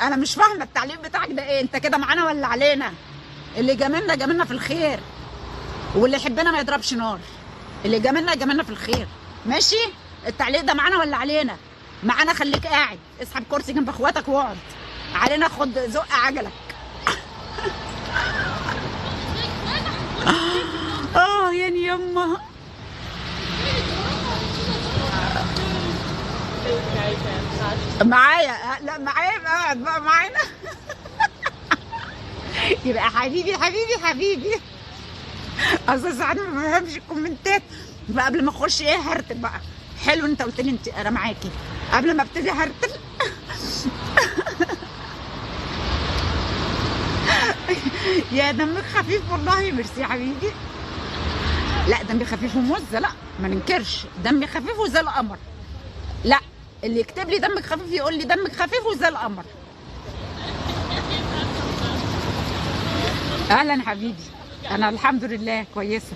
انا مش فاهمه التعليق بتاعك ده ايه، انت كده معانا ولا علينا؟ اللي جاملنا جاملنا في الخير، واللي يحبنا ما يضربش نار. اللي جاملنا جاملنا في الخير، ماشي؟ التعليق ده معانا ولا علينا؟ معانا، خليك قاعد، اسحب كرسي جنب اخواتك واقعد. علينا خد زق عجلك. يعني يما معايا، لا معايا يبقى اقعد بقى معانا. يبقى حبيبي حبيبي حبيبي. اصل ساعات ما بفهمش الكومنتات بقى قبل ما اخش ايه هرتل بقى. حلو انت قلت لي، انت انا معاكي قبل ما ابتدي هرتل. يا دمك خفيف والله، ميرسي يا حبيبي. لا دمي خفيف وموزه، لا ما ننكرش، دمي خفيف وزي القمر. لا اللي يكتب لي دمك خفيف يقول لي دمك خفيف وزي القمر. اهلا حبيبي، انا الحمد لله كويسه.